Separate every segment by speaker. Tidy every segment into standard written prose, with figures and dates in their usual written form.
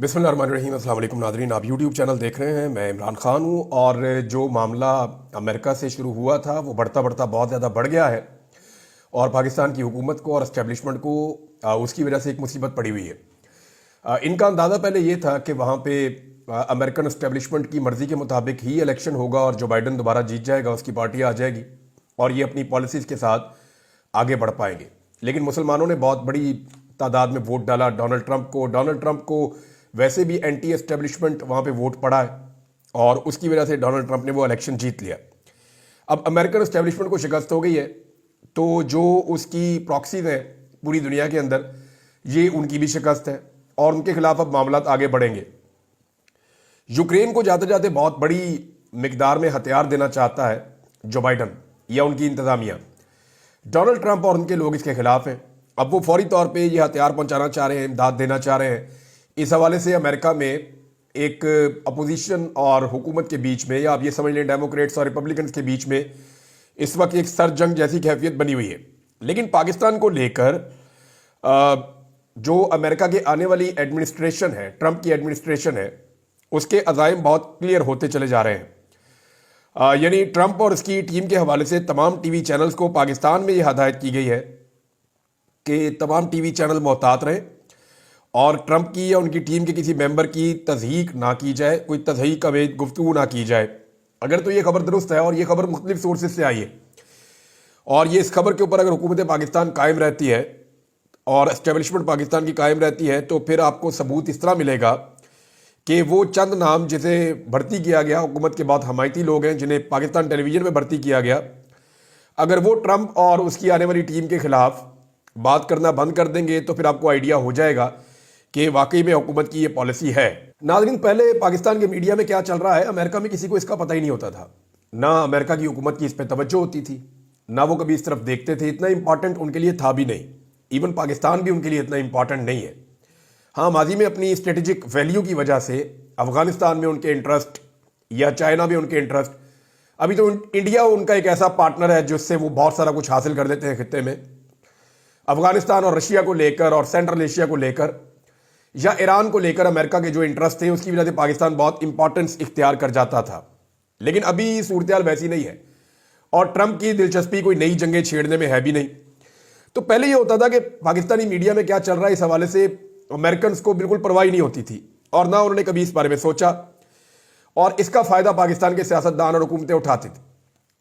Speaker 1: बिस्मिल्लाहिर्रहमानिर्रहीम। अस्सलाम वालेकुम नाज़रीन, आप यूट्यूब चैनल देख रहे हैं। मैं इमरान खान हूँ और जो मामला अमेरिका से शुरू हुआ था वो बढ़ता बढ़ता बहुत ज़्यादा बढ़ गया है और पाकिस्तान की हुकूमत को और इस्टेब्लिशमेंट को उसकी वजह से एक मुसीबत पड़ी हुई है। इनका अंदाज़ा पहले ये था कि वहाँ पे अमेरिकन इस्टेब्लिशमेंट की मर्ज़ी के मुताबिक ही इलेक्शन होगा और जो बाइडन दोबारा जीत जाएगा, उसकी पार्टी आ जाएगी और ये अपनी पॉलिसीज़ के साथ आगे बढ़ पाएंगे। लेकिन मुसलमानों ने बहुत बड़ी तादाद में वोट डाला डोनाल्ड ट्रंप को वैसे भी एंटी एस्टेब्लिशमेंट वहाँ पे वोट पड़ा है और उसकी वजह से डोनाल्ड ट्रंप ने वो इलेक्शन जीत लिया। अब अमेरिकन एस्टेब्लिशमेंट को शिकस्त हो गई है तो जो उसकी प्रॉक्सीज हैं पूरी दुनिया के अंदर, ये उनकी भी शिकस्त है और उनके खिलाफ अब मामला आगे बढ़ेंगे। यूक्रेन को जाते जाते बहुत बड़ी मिकदार में हथियार देना चाहता है जो बाइडन या उनकी इंतजामिया। डोनाल्ड ट्रंप और उनके लोग इसके खिलाफ हैं। अब वो फौरी तौर पे ये हथियार पहुंचाना चाह रहे हैं, इमदाद देना चाह रहे हैं। इस हवाले से अमेरिका में एक अपोजिशन और हुकूमत के बीच में, या आप ये समझ लें डेमोक्रेट्स और रिपब्लिकन्स के बीच में इस वक्त एक सर जंग जैसी कैफियत बनी हुई है। लेकिन पाकिस्तान को लेकर जो अमेरिका के आने वाली एडमिनिस्ट्रेशन है, ट्रंप की एडमिनिस्ट्रेशन है, उसके अज़ाइम बहुत क्लियर होते चले जा रहे हैं। यानी ट्रंप और उसकी टीम के हवाले से तमाम टीवी चैनल्स को पाकिस्तान में यह हदायत की गई है कि तमाम टीवी चैनल मोहतात रहें और ट्रंप की या उनकी टीम के किसी मेंबर की तज़हीक ना की जाए, कोई तज़हीक अवेज गुफ्तगू ना की जाए। अगर तो ये खबर दुरुस्त है और ये खबर मुख्तलिफ सोर्सेज से आई है और ये इस खबर के ऊपर अगर हुकूमत पाकिस्तान कायम रहती है और एस्टेब्लिशमेंट पाकिस्तान की कायम रहती है तो फिर आपको सबूत इस तरह मिलेगा कि वो चंद नाम जिसे भर्ती किया गया, हुकूमत के बहुत हमायती लोग हैं जिन्हें पाकिस्तान टेलीविज़न में भर्ती किया गया, अगर वो ट्रंप और उसकी आने वाली टीम के खिलाफ बात करना बंद कर देंगे तो फिर आपको आइडिया हो जाएगा कि वाकई में हुकूमत की ये पॉलिसी है। नाज़रीन, पहले पाकिस्तान के मीडिया में क्या चल रहा है, अमेरिका में किसी को इसका पता ही नहीं होता था। ना अमेरिका की हुकूमत की इस पर तवज्जो होती थी, ना वो कभी इस तरफ देखते थे। इतना इंपॉर्टेंट उनके लिए था भी नहीं। इवन पाकिस्तान भी उनके लिए इतना इंपॉर्टेंट नहीं है। हाँ, माजी में अपनी स्ट्रेटेजिक वैल्यू की वजह से अफगानिस्तान में उनके इंटरेस्ट या चाइना में उनके इंटरेस्ट, अभी तो इंडिया उनका एक ऐसा पार्टनर है जिससे वो बहुत सारा कुछ हासिल कर लेते हैं खित्ते में। अफगानिस्तान और रशिया को लेकर और सेंट्रल एशिया को लेकर या ईरान को लेकर अमेरिका के जो इंटरेस्ट थे उसकी वजह से पाकिस्तान बहुत इंपॉर्टेंस इख्तियार कर जाता था। लेकिन अभी सूरत हाल वैसी नहीं है और ट्रंप की दिलचस्पी कोई नई जंगें छेड़ने में है भी नहीं। तो पहले ये होता था कि पाकिस्तानी मीडिया में क्या चल रहा है इस हवाले से अमेरिकन को बिल्कुल परवाह नहीं होती थी और ना उन्होंने कभी इस बारे में सोचा और इसका फायदा पाकिस्तान के सियासतदान और हुकूमतें उठाती थी।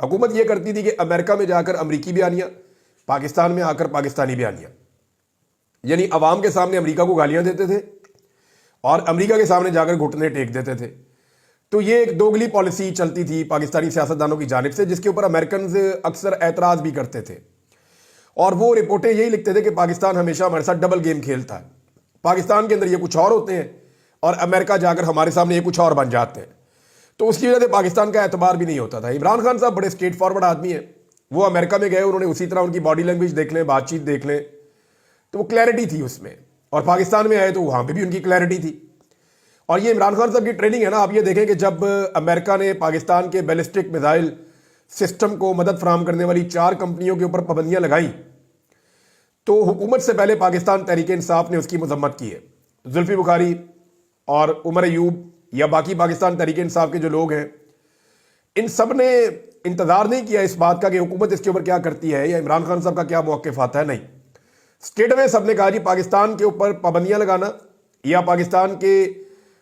Speaker 1: हुकूमत ये करती थी कि अमेरिका में जाकर अमरीकी बयानियां, पाकिस्तान में आकर पाकिस्तानी बयानियां, यानी अवाम के सामने अमेरिका को गालियां देते थे और अमेरिका के सामने जाकर घुटने टेक देते थे। तो ये एक दोगली पॉलिसी चलती थी पाकिस्तानी सियासतदानों की जानिब से, जिसके ऊपर अमेरिकन अक्सर एतराज़ भी करते थे और वो रिपोर्टें यही लिखते थे कि पाकिस्तान हमेशा हमारे साथ डबल गेम खेलता है। पाकिस्तान के अंदर ये कुछ और होते हैं और अमेरिका जाकर हमारे सामने ये कुछ और बन जाते हैं। तो उसकी वजह से पाकिस्तान का एतबार भी नहीं होता था। इमरान खान साहब बड़े स्ट्रेट फॉरवर्ड आदमी हैं। वो अमेरिका में गए, उन्होंने उसी तरह उनकी बॉडी लैंग्वेज देख लें, बातचीत देख लें, तो वो क्लैरिटी थी उसमें। और पाकिस्तान में आए तो वहाँ पे भी उनकी क्लैरिटी थी। और ये इमरान खान साहब की ट्रेनिंग है ना। आप ये देखें कि जब अमेरिका ने पाकिस्तान के बैलिस्टिक मिसाइल सिस्टम को मदद फराहम करने वाली 4 कंपनियों के ऊपर पाबंदियां लगाई तो हुकूमत से पहले पाकिस्तान तहरीक इंसाफ ने उसकी मजम्मत की है। जुल्फी बुखारी और उमर अयूब या बाकी पाकिस्तान तहरीक इंसाफ के जो लोग हैं, इन सब ने इंतजार नहीं किया इस बात का कि हुकूमत इसके ऊपर क्या करती है या इमरान खान साहब का क्या मौक़िफ़ आता है। नहीं, स्टेट में सबने कहा जी पाकिस्तान के ऊपर पाबंदियां लगाना या पाकिस्तान के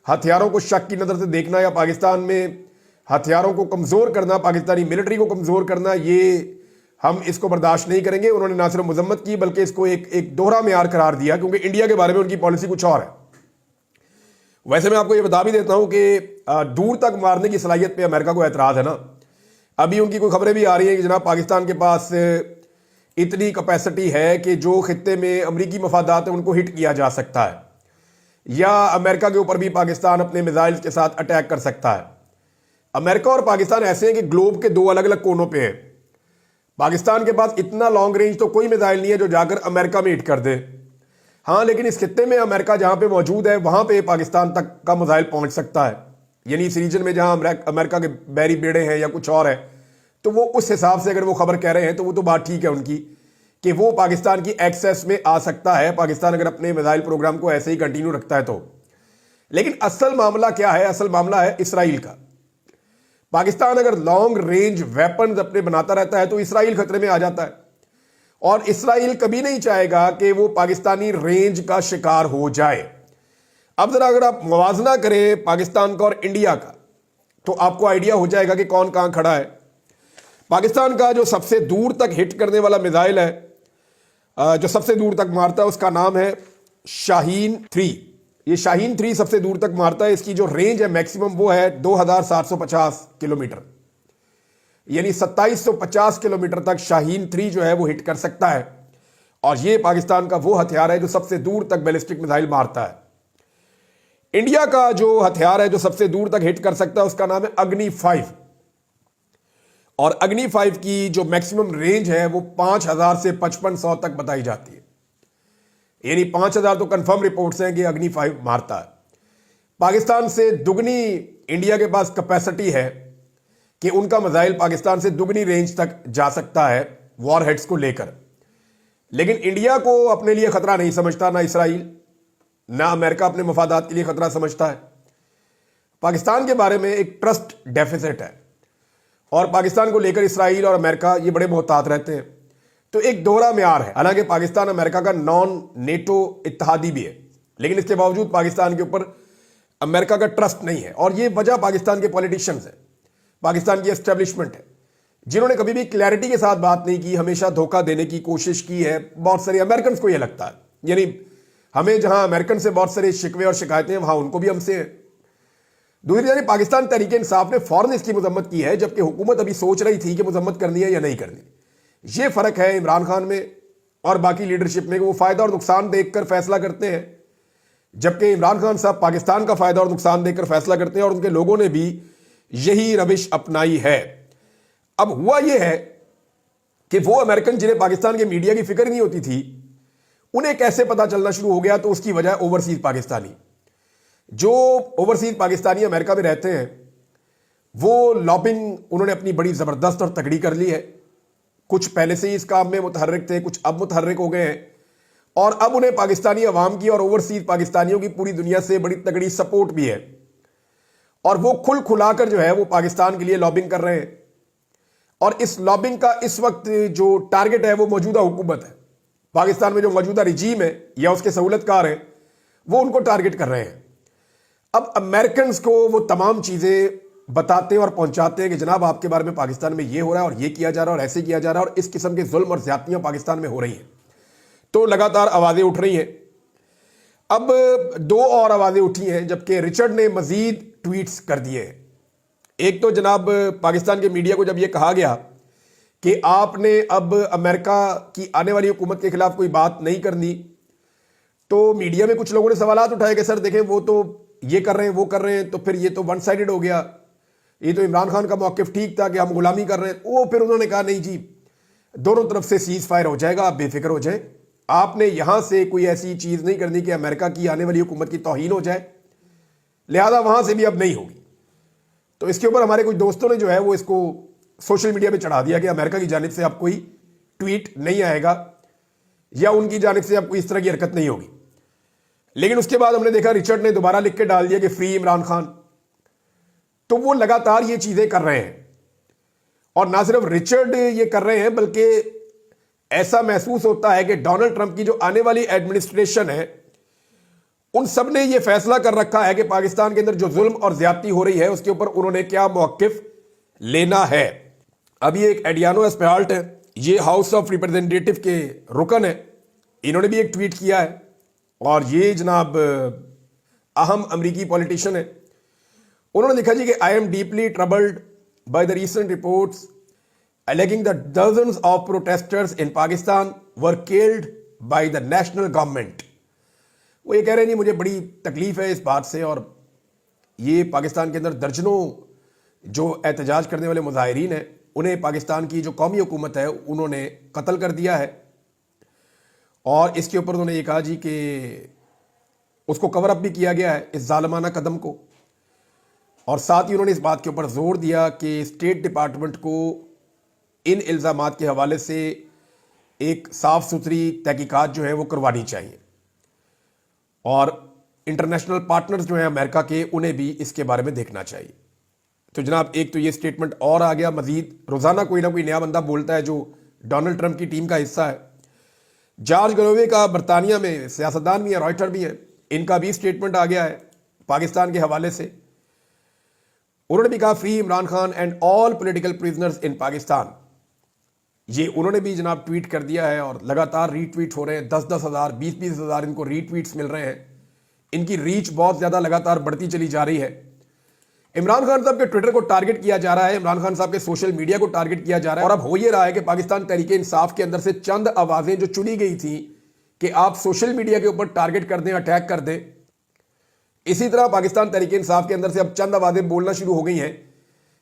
Speaker 1: हथियारों को शक की नज़र से देखना या पाकिस्तान में हथियारों को कमज़ोर करना, पाकिस्तानी मिलिट्री को कमज़ोर करना, ये हम इसको बर्दाश्त नहीं करेंगे। उन्होंने ना सिर्फ मजम्मत की बल्कि इसको एक दोहरा मेयार करार दिया, क्योंकि इंडिया के बारे में उनकी पॉलिसी कुछ और है। वैसे मैं आपको ये बता भी देता हूं कि दूर तक मारने की सलाहियत पे अमेरिका को एतराज़ है ना। अभी उनकी कोई खबरें भी आ रही हैं कि जनाब पाकिस्तान के पास इतनी कैपेसिटी है कि जो खित्ते में अमरीकी मफादात है उनको हिट किया जा सकता है या अमेरिका के ऊपर भी पाकिस्तान अपने मिसाइल्स के साथ अटैक कर सकता है। अमेरिका और पाकिस्तान ऐसे हैं कि ग्लोब के 2 अलग अलग कोनों पे हैं। पाकिस्तान के पास इतना लॉन्ग रेंज तो कोई मिसाइल नहीं है जो जाकर अमेरिका में हिट कर दे। हाँ, लेकिन इस खित्ते में अमेरिका जहां पे मौजूद है वहां पे पाकिस्तान तक का मिसाइल पहुंच सकता है। यानी इस रीजन में जहां अमेरिका के बैरी बेड़े हैं या कुछ और है, तो वो उस हिसाब से अगर वो खबर कह रहे हैं तो वो तो बात ठीक है उनकी कि वो पाकिस्तान की एक्सेस में आ सकता है, पाकिस्तान अगर अपने मिसाइल प्रोग्राम को ऐसे ही कंटिन्यू रखता है तो। لیکن اصل معاملہ کیا ہے؟ اصل معاملہ ہے اسرائیل کا. پاکستان اگر لانگ رینج ویپنز اپنے بناتا رہتا ہے تو اسرائیل خطرے میں آ جاتا ہے, اور اسرائیل کبھی نہیں چاہے گا کہ وہ پاکستانی رینج کا شکار ہو جائے. اب ذرا اگر آپ موازنہ کریں پاکستان کا اور انڈیا کا تو آپ کو آئیڈیا ہو جائے گا کہ کون کہاں کھڑا ہے. پاکستان کا جو سب سے دور تک ہٹ کرنے والا میزائل ہے, جو سب سے دور تک مارتا ہے, اس کا نام ہے شاہین 3. یہ شاہین 3 سب سے دور تک مارتا ہے. اس کی جو رینج ہے میکسیمم وہ ہے 2750 کلومیٹر, یعنی 2750 کلومیٹر تک شاہین 3 جو ہے وہ ہٹ کر سکتا ہے. اور یہ پاکستان کا وہ ہتھیار ہے جو سب سے دور تک بیلسٹک میزائل مارتا ہے. انڈیا کا جو ہتھیار ہے جو سب سے دور تک ہٹ کر سکتا ہے اس کا نام ہے اگنی 5, اور اگنی 5 کی جو میکسیمم رینج ہے وہ 5000 سے 5500 تک بتائی جاتی ہے. یعنی 5000 تو کنفرم رپورٹس ہیں کہ اگنی 5 مارتا ہے. پاکستان سے دگنی انڈیا کے پاس کیپیسٹی ہے کہ ان کا میزائل پاکستان سے دگنی رینج تک جا سکتا ہے وار ہیڈز کو لے کر. لیکن انڈیا کو اپنے لیے خطرہ نہیں سمجھتا, نہ اسرائیل, نہ امریکہ اپنے مفادات کے لیے خطرہ سمجھتا ہے. پاکستان کے بارے میں ایک ٹرسٹ ڈیفیسٹ ہے, اور پاکستان کو لے کر اسرائیل اور امریکہ یہ بڑے محتاط رہتے ہیں. تو ایک دوہرا معیار ہے. حالانکہ پاکستان امریکہ کا نان نیٹو اتحادی بھی ہے, لیکن اس کے باوجود پاکستان کے اوپر امریکہ کا ٹرسٹ نہیں ہے. اور یہ وجہ پاکستان کے پولیٹیشینز ہیں, پاکستان کی اسٹیبلشمنٹ ہے, جنہوں نے کبھی بھی کلیئرٹی کے ساتھ بات نہیں کی, ہمیشہ دھوکہ دینے کی کوشش کی ہے. بہت سارے امریکنز کو یہ لگتا ہے, یعنی ہمیں جہاں امریکن سے بہت سارے شکوے اور شکایتیں ہیں وہاں ان کو بھی ہم سے ہیں. دوسری جانب پاکستان تحریک انصاف نے فوراً اس کی مذمت کی ہے, جبکہ حکومت ابھی سوچ رہی تھی کہ مذمت کرنی ہے یا نہیں کرنی. یہ فرق ہے عمران خان میں اور باقی لیڈرشپ میں کہ وہ فائدہ اور نقصان دیکھ کر فیصلہ کرتے ہیں, جبکہ عمران خان صاحب پاکستان کا فائدہ اور نقصان دیکھ کر فیصلہ کرتے ہیں, اور ان کے لوگوں نے بھی یہی روش اپنائی ہے. اب ہوا یہ ہے کہ وہ امریکن جنہیں پاکستان کے میڈیا کی فکر نہیں ہوتی تھی, انہیں کیسے پتا چلنا شروع ہو گیا. تو اس کی وجہ اوورسیز پاکستانی, جو اوورسیز پاکستانی امریکہ میں رہتے ہیں, وہ لابنگ انہوں نے اپنی بڑی زبردست اور تگڑی کر لی ہے. کچھ پہلے سے ہی اس کام میں متحرک تھے, کچھ اب متحرک ہو گئے ہیں, اور اب انہیں پاکستانی عوام کی اور اوورسیز پاکستانیوں کی پوری دنیا سے بڑی تگڑی سپورٹ بھی ہے. اور وہ کھل کھلا کر جو ہے وہ پاکستان کے لیے لابنگ کر رہے ہیں. اور اس لابنگ کا اس وقت جو ٹارگٹ ہے وہ موجودہ حکومت ہے. پاکستان میں جو موجودہ رجیم ہے یا اس کے سہولت کار ہیں وہ ان کو ٹارگٹ کر رہے ہیں. اب امریکنز کو وہ تمام چیزیں بتاتے ہیں اور پہنچاتے ہیں کہ جناب آپ کے بارے میں پاکستان میں یہ ہو رہا ہے اور یہ کیا جا رہا ہے اور ایسے کیا جا رہا ہے, اور اس قسم کے ظلم اور زیادتیاں پاکستان میں ہو رہی ہیں. تو لگاتار آوازیں اٹھ رہی ہیں. اب 2 اور آوازیں اٹھی ہیں, جبکہ رچرڈ نے مزید ٹویٹس کر دیے ہیں. ایک تو جناب پاکستان کے میڈیا کو جب یہ کہا گیا کہ آپ نے اب امریکہ کی آنے والی حکومت کے خلاف کوئی بات نہیں کرنی, تو میڈیا میں کچھ لوگوں نے سوالات اٹھائے کہ سر دیکھیں وہ تو یہ کر رہے ہیں وہ کر رہے ہیں, تو پھر یہ تو ون سائیڈڈ ہو گیا. یہ تو عمران خان کا موقف ٹھیک تھا کہ ہم غلامی کر رہے ہیں. وہ پھر انہوں نے کہا نہیں جی, دونوں طرف سے سیز فائر ہو جائے گا, آپ بے فکر ہو جائیں. آپ نے یہاں سے کوئی ایسی چیز نہیں کرنی کہ امریکہ کی آنے والی حکومت کی توہین ہو جائے, لہذا وہاں سے بھی اب نہیں ہوگی. تو اس کے اوپر ہمارے کچھ دوستوں نے جو ہے وہ اس کو سوشل میڈیا پہ چڑھا دیا کہ امریکہ کی جانب سے اب کوئی ٹویٹ نہیں آئے گا یا ان کی جانب سے اب کوئی اس طرح کی حرکت نہیں ہوگی. لیکن اس کے بعد ہم نے دیکھا رچرڈ نے دوبارہ لکھ کے ڈال دیا کہ فری عمران خان. تو وہ لگاتار یہ چیزیں کر رہے ہیں, اور نہ صرف رچرڈ یہ کر رہے ہیں بلکہ ایسا محسوس ہوتا ہے کہ ڈونلڈ ٹرمپ کی جو آنے والی ایڈمنسٹریشن ہے ان سب نے یہ فیصلہ کر رکھا ہے کہ پاکستان کے اندر جو ظلم اور زیادتی ہو رہی ہے اس کے اوپر انہوں نے کیا موقف لینا ہے. ابھی ایک ایڈیانو اسپیالٹ ہے, یہ ہاؤس آف ریپرزینٹیٹو کے رکن ہے, انہوں نے بھی ایک ٹویٹ کیا ہے, اور یہ جناب اہم امریکی پولیٹیشین ہے. انہوں نے لکھا جی کہ I am deeply troubled by the recent reports alleging that dozens of protesters in Pakistan were killed by the national government. وہ یہ کہہ رہے ہیں جی مجھے بڑی تکلیف ہے اس بات سے, اور یہ پاکستان کے اندر درجنوں جو احتجاج کرنے والے مظاہرین ہیں انہیں پاکستان کی جو قومی حکومت ہے انہوں نے قتل کر دیا ہے. اور اس کے اوپر انہوں نے یہ کہا جی کہ اس کو کور اپ بھی کیا گیا ہے اس ظالمانہ قدم کو, اور ساتھ ہی انہوں نے اس بات کے اوپر زور دیا کہ اسٹیٹ ڈپارٹمنٹ کو ان الزامات کے حوالے سے ایک صاف ستھری تحقیقات جو ہے وہ کروانی چاہیے. اور इंटरनेशनल पार्टनर्स जो हैं अमेरिका के, उन्हें भी इसके बारे में देखना चाहिए। तो जनाब, एक तो ये स्टेटमेंट और आ गया। मजीद रोजाना कोई ना कोई नया बंदा बोलता है जो डोनाल्ड ट्रंप की टीम का हिस्सा है। जॉर्ज गलोवे का बरतानिया में सियासतदान भी है, रॉयटर भी है, इनका भी स्टेटमेंट आ गया है पाकिस्तान के हवाले से। उन्होंने भी कहा free Imran Khan and all political prisoners in Pakistan. ये उन्होंने भी जनाब ट्वीट कर दिया है और लगातार रीट्वीट हो रहे हैं। 10-10 हज़ार, 20-20 हज़ार इनको रीट्वीट्स मिल रहे हैं। इनकी रीच बहुत ज्यादा लगातार बढ़ती चली जा रही है। इमरान खान साहब के ट्विटर को टारगेट किया जा रहा है, इमरान खान साहब के सोशल मीडिया को टारगेट किया जा रहा है। और अब हो ये रहा है कि पाकिस्तान तहरीक इंसाफ के अंदर से चंद आवाजें जो चुनी गई थी कि आप सोशल मीडिया के ऊपर टारगेट कर दें, अटैक कर दें, इसी तरह पाकिस्तान तहरीक इंसाफ के अंदर से अब चंद आवाजें बोलना शुरू हो गई हैं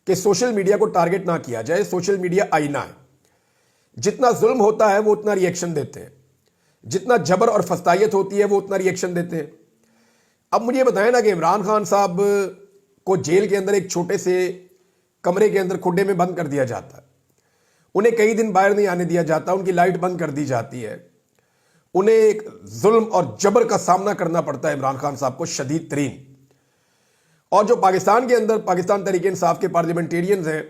Speaker 1: कि सोशल मीडिया को टारगेट ना किया जाए, सोशल मीडिया आईना है। जितना जुल्म होता है वो उतना रिएक्शन देते हैं, जितना जबर और फस्तायत होती है वो उतना रिएक्शन देते हैं। अब मुझे बताएं ना कि इमरान खान साहब को जेल के अंदर एक छोटे से कमरे के अंदर खुड्डे में बंद कर दिया जाता है, उन्हें कई दिन बाहर नहीं आने दिया जाता, उनकी लाइट बंद कर दी जाती है, उन्हें एक जुल्म और जबर का सामना करना पड़ता है इमरान खान साहब को शदीद तरीन। और जो पाकिस्तान के अंदर पाकिस्तान तहरीक इंसाफ के पार्लियामेंटेरियंस हैं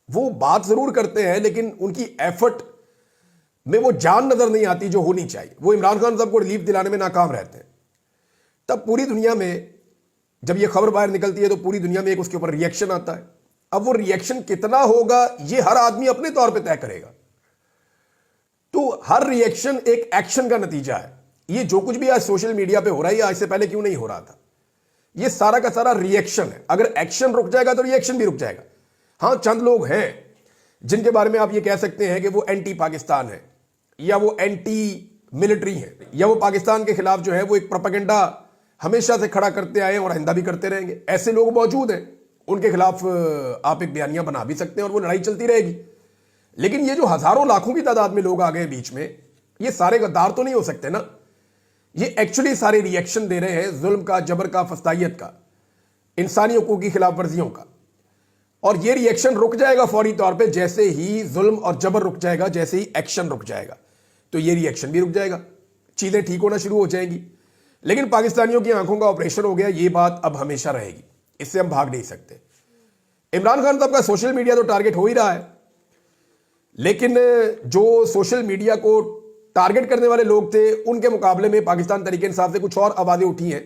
Speaker 1: वो बात जरूर करते हैं, लेकिन उनकी एफर्ट में वो जान नजर नहीं आती जो होनी चाहिए। वो इमरान खान साहब को रिलीफ दिलाने में नाकाम रहते हैं। तब पूरी दुनिया में जब ये खबर बाहर निकलती है तो पूरी दुनिया में एक उसके ऊपर रिएक्शन आता है। अब वो रिएक्शन कितना होगा ये हर आदमी अपने तौर पे तय करेगा। तो हर रिएक्शन एक एक्शन का नतीजा है। ये जो कुछ भी आज सोशल मीडिया पे हो रहा है, आज से पहले क्यों नहीं हो रहा था? ये सारा का सारा रिएक्शन है। अगर एक्शन रुक जाएगा तो रिएक्शन भी रुक जाएगा। हाँ, चंद लोग हैं जिनके बारे में आप ये कह सकते हैं कि वो एंटी पाकिस्तान है, या वो एंटी मिलिट्री है, या वो पाकिस्तान के खिलाफ जो है वो एक प्रोपेगेंडा हमेशा से खड़ा करते आए और आइंदा भी करते रहेंगे। ऐसे लोग मौजूद हैं, उनके खिलाफ आप एक बयानिया बना भी सकते हैं और वो लड़ाई चलती रहेगी। लेकिन ये जो हजारों लाखों की तादाद में लोग आ गए बीच में, ये सारे गद्दार तो नहीं हो सकते ना। ये एक्चुअली सारे रिएक्शन दे रहे हैं जुल्म का, जबर का, फस्तायत का, इंसानी हकूक की खिलाफ वर्जियों का। और ये रिएक्शन रुक जाएगा फौरी तौर पे जैसे ही जुल्म और जबर रुक जाएगा, जैसे ही एक्शन रुक जाएगा तो ये रिएक्शन भी रुक जाएगा, चीजें ठीक होना शुरू हो जाएंगी। लेकिन पाकिस्तानियों की आंखों का ऑपरेशन हो गया, ये बात अब हमेशा रहेगी, इससे हम भाग नहीं सकते। इमरान खान साहब का सोशल मीडिया तो टारगेट हो ही रहा है, लेकिन जो सोशल मीडिया को टारगेट करने वाले लोग थे उनके मुकाबले में पाकिस्तान तहरीक इंसाफ से कुछ और आवाजें उठी हैं।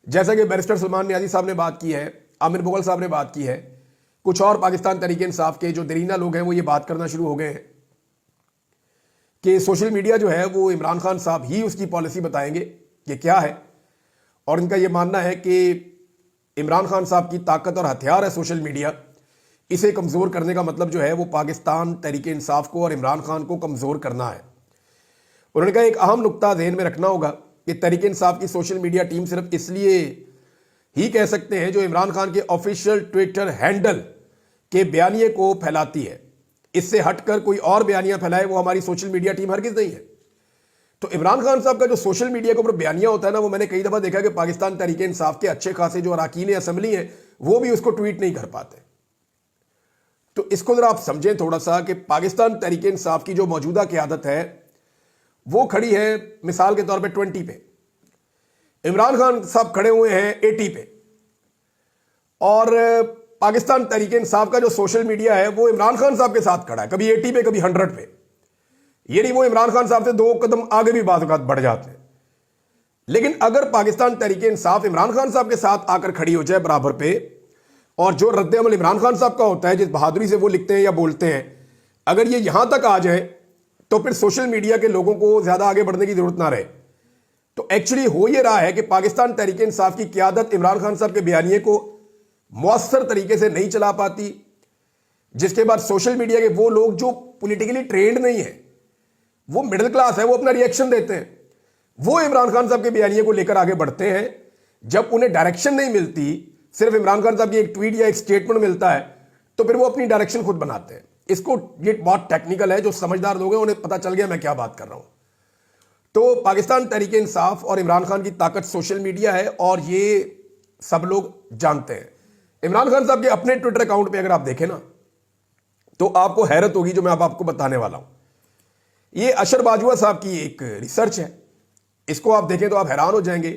Speaker 1: जैसा कि बैरिस्टर सलमान नियाज़ी साहब ने बात की है, आमिर मुगल साहब ने बात की है, कुछ और पाकिस्तान तहरीक इंसाफ के जो दरीना लोग हैं वो ये बात करना शुरू हो गए हैं कि सोशल मीडिया जो है वो इमरान खान साहब ही उसकी पॉलिसी बताएंगे कि क्या है। और इनका ये मानना है कि इमरान खान साहब की ताकत और हथियार है सोशल मीडिया, इसे कमज़ोर करने का मतलब जो है वो पाकिस्तान तहरीक इंसाफ को और इमरान खान को कमज़ोर करना है। उन्होंने कहा एक अहम नुक्ता ज़हन में रखना होगा कि तहरीक इंसाफ की सोशल मीडिया टीम सिर्फ इसलिए ही कह सकते हैं जो इमरान खान के ऑफिशियल ट्विटर हैंडल के बयानिए को फैलाती है, इससे हटकर कोई और बयानिया फैलाए वो हमारी सोशल मीडिया टीम हरगिज़ नहीं है। तो इमरान खान साहब का जो सोशल मीडिया के ऊपर बयानिया होता है ना, वो मैंने कई दफा देखा कि पाकिस्तान तहरीक इंसाफ के अच्छे खासे जो अरकान असेंबली हैं वो भी उसको ट्वीट नहीं कर पाते। तो इसको जरा आप समझें थोड़ा सा कि पाकिस्तान तहरीक इंसाफ की जो मौजूदा क़यादत है वो खड़ी है मिसाल के तौर पे 20 पे, इमरान खान साहब खड़े हुए हैं 80 पे, और पाकिस्तान तहरीक इंसाफ का जो सोशल मीडिया है वो इमरान खान साहब के साथ खड़ा है, कभी 80 पे कभी 100 पे। ये नहीं वो इमरान खान साहब से 2 कदम आगे भी बात बढ़ जाते हैं। लेकिन अगर पाकिस्तान तहरीक इंसाफ इमरान खान साहब के साथ आकर खड़ी हो जाए बराबर पे, और जो रद्द अमल इमरान खान साहब का होता है, जिस बहादुरी से वो लिखते हैं या बोलते हैं, अगर ये यहां तक आ जाए तो फिर सोशल मीडिया के लोगों को ज्यादा आगे बढ़ने की जरूरत ना रहे। तो एक्चुअली हो ये रहा है कि पाकिस्तान तहरीक इंसाफ की क़यादत इमरान खान साहब के बयानिए को मौसर तरीके से नहीं चला पाती, जिसके बाद सोशल मीडिया के वो लोग जो पॉलिटिकली ट्रेंड नहीं है, वो मिडिल क्लास है, वो अपना रिएक्शन देते हैं, वो इमरान खान साहब के बयानिए को लेकर आगे बढ़ते हैं। जब उन्हें डायरेक्शन नहीं मिलती, सिर्फ इमरान खान साहब की एक ट्वीट या एक स्टेटमेंट मिलता है, तो फिर वो अपनी डायरेक्शन खुद बनाते हैं। इसको ये बहुत टेक्निकल है, जो समझदार लोग हैं उन्हें पता चल गया मैं क्या बात कर रहा हूं। तो पाकिस्तान तहरीक इंसाफ और इमरान खान की ताकत सोशल मीडिया है और ये सब लोग जानते हैं। इमरान खान साहब के अपने ट्विटर अकाउंट पे अगर आप देखें ना तो आपको हैरत होगी जो मैं अब आपको बताने वाला हूं। ये अशर बाजवा साहब की एक रिसर्च है, इसको आप देखें तो आप हैरान हो जाएंगे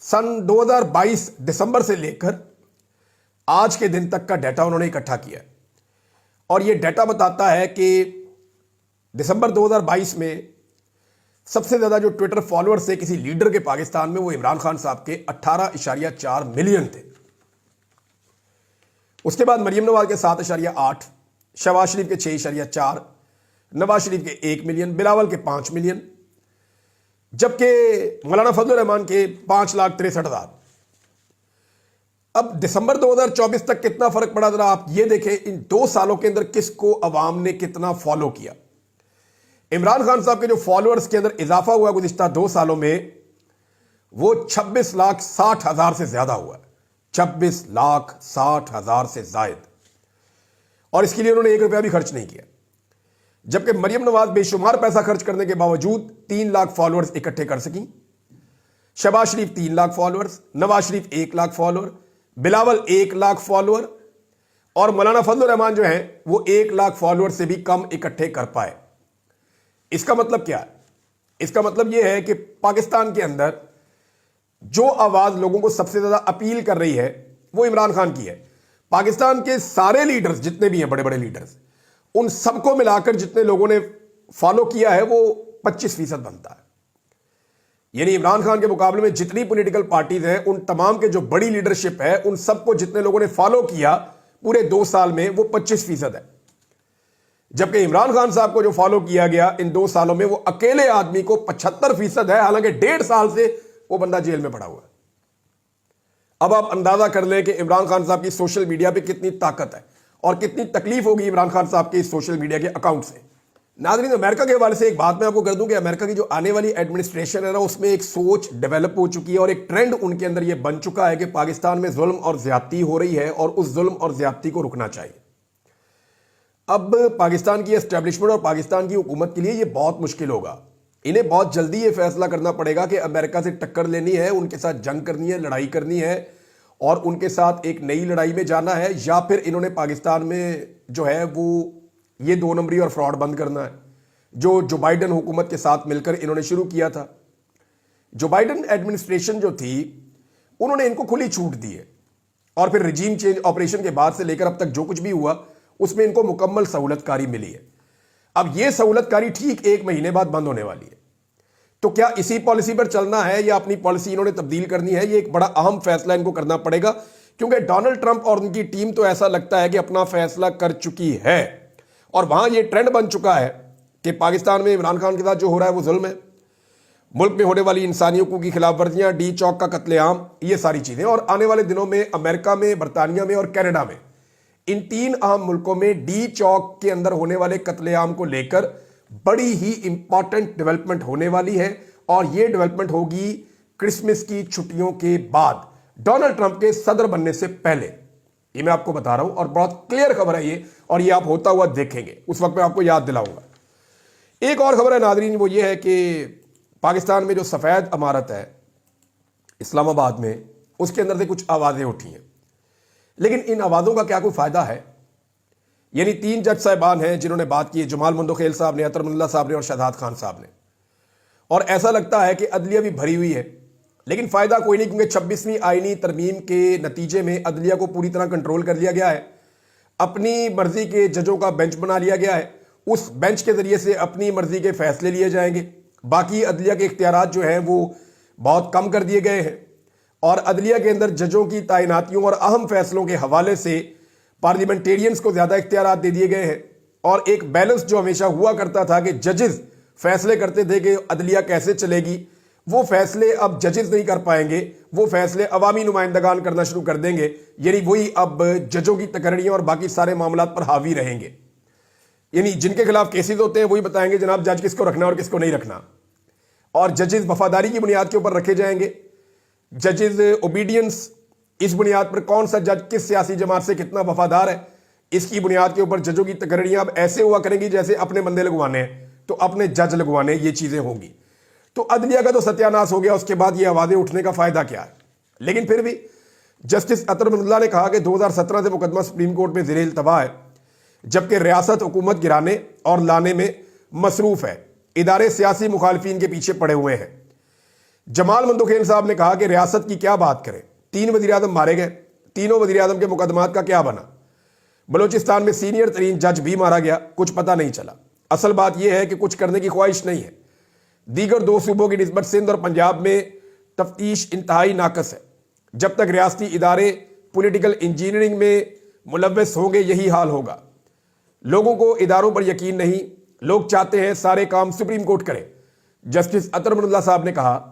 Speaker 1: सन 2022 दिसंबर से लेकर आज के दिन तक का डाटा उन्होंने इकट्ठा किया है और यह डाटा बताता है कि दिसंबर 2022 में सबसे ज्यादा जो ट्विटर फॉलोअर्स थे किसी लीडर के पाकिस्तान में वो इमरान खान साहब के 18.4 मिलियन थे। उसके बाद मरियम नवाज के 7.8, शहबाज शरीफ के 6.4, नवाज शरीफ के 1 मिलियन, बिलावल के 5 मिलियन, जबकि मौलाना फजल रहमान के 5,63,000। अब दिसंबर 2024 तक कितना फर्क पड़ा जरा आप ये देखें, इन 2 सालों के अंदर किसको अवाम ने कितना फॉलो किया। इमरान खान साहब के जो फॉलोअर्स के अंदर इजाफा हुआ गुज़िश्ता 2 सालों में वो 26,60,000 से ज्यादा हुआ है, 26,60,000 से जायद, और इसके लिए उन्होंने 1 रुपया भी खर्च नहीं किया। जबकि मरियम नवाज बेशुमार पैसा खर्च करने के बावजूद 3 लाख फॉलोअर्स इकट्ठे कर सकी, शहबाज शरीफ 3 lakh followers, Nawaz Sharif 1 lakh follower, Bilawal 1 lakh follower, और मौलाना फजल रहमान जो है वो 1 लाख फॉलोअर से भी कम इकट्ठे कर पाए। इसका मतलब क्या है? इसका मतलब यह है कि पाकिस्तान के अंदर जो आवाज लोगों को सबसे ज्यादा अपील कर रही है वो इमरान खान की है। पाकिस्तान के सारे लीडर्स जितने भी हैं, बड़े बड़े लीडर्स, उन सबको मिलाकर जितने लोगों ने फॉलो किया है वो 25% बनता है। यानी इमरान खान के मुकाबले में जितनी पॉलिटिकल पार्टीज हैं, उन तमाम के जो बड़ी लीडरशिप है, उन सबको जितने लोगों ने फॉलो किया पूरे 2 साल में, वो 25% है। जबकि इमरान खान साहब को जो फॉलो किया गया इन 2 सालों में, वो अकेले आदमी को 75% है, हालांकि 1.5 साल से वो बंदा जेल में पड़ा हुआ है। अब आप अंदाजा कर लें कि इमरान खान साहब की सोशल मीडिया पे कितनी ताकत है और कितनी तकलीफ होगी इमरान खान साहब के इस सोशल मीडिया के अकाउंट से। नाज़रीन, अमेरिका के हवाले से एक बात मैं आपको कर दूं कि अमेरिका की जो आने वाली एडमिनिस्ट्रेशन है ना, उसमें एक सोच डेवलप हो चुकी है और एक ट्रेंड उनके अंदर यह बन चुका है कि पाकिस्तान में जुल्म और ज्यादती हो रही है और उस जुल्म और ज्यादती को रुकना चाहिए। अब पाकिस्तान की एस्टेब्लिशमेंट और पाकिस्तान की हुकूमत के लिए यह बहुत मुश्किल होगा। इन्हें बहुत जल्दी ये फैसला करना पड़ेगा कि अमेरिका से टक्कर लेनी है, उनके साथ जंग करनी है, लड़ाई करनी है और उनके साथ एक नई लड़ाई में जाना है, या फिर इन्होंने पाकिस्तान में जो है वो ये 2 नंबरी और फ्रॉड बंद करना है जो बाइडन हुकूमत के साथ मिलकर इन्होंने शुरू किया था। जो बाइडन एडमिनिस्ट्रेशन जो थी, उन्होंने इनको खुली छूट दी है और फिर रिजीम चेंज ऑपरेशन के बाद से लेकर अब तक जो कुछ भी हुआ उसमें इनको मुकम्मल सहूलतकारी मिली है। अब यह सहूलतकारी ठीक 1 महीने बाद बंद होने वाली है। तो क्या इसी पॉलिसी पर चलना है या अपनी पॉलिसी इन्होंने तब्दील करनी है? यह एक बड़ा अहम फैसला इनको करना पड़ेगा, क्योंकि डोनाल्ड ट्रंप और उनकी टीम तो ऐसा लगता है कि अपना फैसला कर चुकी है और वहां यह ट्रेंड बन चुका है कि पाकिस्तान में इमरान खान के साथ जो हो रहा है वो जुल्म है, मुल्क में होने वाली इंसानी हकूक की खिलाफ वर्जियां, डी चौक का कत्लेआम, ये सारी चीजें। और आने वाले दिनों में अमेरिका में, बरतानिया में और कनाडा में, इन 3 अहम मुल्कों में डी चौक के अंदर होने वाले कत्लेआम को लेकर बड़ी ही इंपॉर्टेंट डेवलपमेंट होने वाली है और यह डेवलपमेंट होगी क्रिसमस की छुट्टियों के बाद, डोनाल्ड ट्रंप के सदर बनने से पहले। ये मैं आपको बता रहा हूं और बहुत क्लियर खबर है ये, और ये आप होता हुआ देखेंगे, उस वक्त मैं आपको याद दिलाऊंगा। एक और खबर है नाज़रीन, वो ये है कि पाकिस्तान में जो सफेद इमारत है इस्लामाबाद में, उसके अंदर से कुछ आवाजें उठी हैं, लेकिन इन आवाज़ों का क्या कोई फ़ायदा है? यानी 3 जज साहिबान हैं जिन्होंने बात की, जमाल मंदोखेल साहब ने, अतर मुल्ला साहब ने और शहजाद खान साहब ने, और ऐसा लगता है कि अदलिया भी भरी हुई है, लेकिन फ़ायदा कोई नहीं, क्योंकि 26वीं आईनी तरमीम के नतीजे में अदलिया को पूरी तरह कंट्रोल कर लिया गया है। अपनी मर्जी के जजों का बेंच बना लिया गया है, उस बेंच के ज़रिए से अपनी मर्जी के फैसले लिए जाएंगे। बाकी अदलिया के इख्तियारात जो हैं वो बहुत कम कर दिए गए हैं और अदलिया के अंदर जजों की तैनातियों और अहम फैसलों के हवाले से पार्लियामेंटेरियंस को ज़्यादा इख्तियारात दे दिए गए हैं। और एक बैलेंस जो हमेशा हुआ करता था कि जजेस फैसले करते थे कि अदलिया कैसे चलेगी, वो फैसले अब जजेस नहीं कर पाएंगे, वो फैसले अवामी नुमाइंदगान करना शुरू कर देंगे। यानी वही अब जजों की तकरीरें और बाकी सारे मामलात पर हावी रहेंगे। यानी जिनके खिलाफ केसेस होते हैं वही बताएंगे जनाब जज किसको रखना और किसको नहीं रखना, और जजेस वफादारी की बुनियाद के ऊपर रखे जाएंगे। जजेस ओबीडियंस, इस बुनियाद पर कौन सा जज किस सियासी जमात से कितना वफादार है, इसकी बुनियाद के ऊपर जजों की तकरीरें अब ऐसे हुआ करेंगी जैसे अपने बंदे लगवाने हैं तो अपने जज लगवाने, ये चीजें होंगी। तो अदलिया का तो सत्यानाश हो गया, उसके बाद ये आवाजें उठने का फायदा क्या है? लेकिन फिर भी जस्टिस अतर मुल्ला ने कहा कि 2017 से मुकदमा सुप्रीम कोर्ट में ज़ेरे इल्तवा है, जबकि रियासत हुकूमत गिराने और लाने में मसरूफ है, इदारे सियासी मुखालफिन के पीछे पड़े हुए हैं। जमाल मंदोखेन साहब ने कहा कि रियासत की क्या बात करें, 3 वजीर आजम मारे गए, तीनों वजीर आजम के मुकदमात का क्या बना। बलूचिस्तान में सीनियर तरीन जज भी मारा गया, कुछ पता नहीं चला। असल बात यह है कि कुछ करने की ख्वाहिश नहीं है। दीगर 2 सूबों की निस्बत सिंध और पंजाब में तफ्तीश इंतहाई नाकस है। जब तक रियासती इदारे पॉलिटिकल इंजीनियरिंग में मुलव्वस होंगे यही हाल होगा। लोगों को इदारों पर यकीन नहीं, लोग चाहते हैं सारे काम सुप्रीम कोर्ट करे। जस्टिस अतर मनल्ला साहब ने कहा,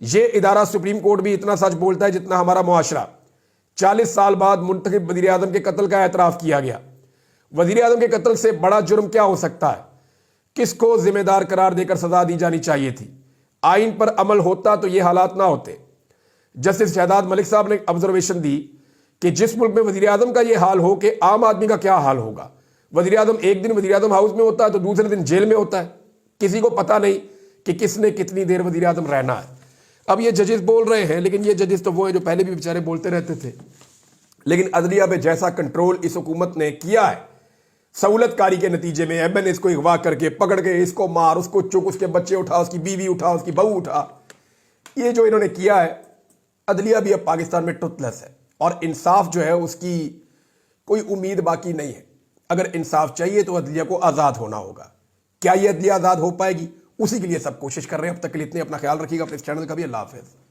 Speaker 1: यह इदारा सुप्रीम कोर्ट भी इतना सच बोलता है जितना हमारा मुआशरा। 40 साल बाद मुंतखब वजीर आजम के कत्ल का एतराफ किया गया। वजीर आजम के कत्ल से बड़ा जुर्म क्या हो सकता है? किसको जिम्मेदार करार देकर सजा दी जानी चाहिए थी? आइन पर अमल होता तो ये हालात ना होते। जस्टिस शहजाद मलिक साहब ने ऑब्जर्वेशन दी कि जिस मुल्क में वजीर आजम का ये हाल हो कि आम आदमी का क्या हाल होगा। वजीर आजम एक दिन वजीर आजम हाउस में होता है तो दूसरे दिन जेल में होता है, किसी को पता नहीं कि किसने कितनी देर वजीर आजम रहना है। अब ये जजेस बोल रहे हैं, लेकिन ये जजेस तो वो है जो पहले भी बेचारे बोलते रहते थे। लेकिन अदलिया पे जैसा कंट्रोल इस हुकूमत ने किया है सहूलतकारी के नतीजे में, एमएनएस को अगवा करके पकड़ के इसको मार, उसको चुक, उसके बच्चे उठा, उसकी बीवी उठा, उसकी बहू उठा, ये जो इन्होंने किया है, अदलिया भी अब पाकिस्तान में टुथलेस है और इंसाफ जो है उसकी कोई उम्मीद बाकी नहीं है। अगर इंसाफ चाहिए तो अदलिया को आज़ाद होना होगा। क्या ये अदलिया आज़ाद हो पाएगी? उसी के लिए सब कोशिश कर रहे हैं। अब तक के लिए इतने, अपना ख्याल रखिएगा, अपने इस चैनल का भी। अल्लाह हाफ़िज़।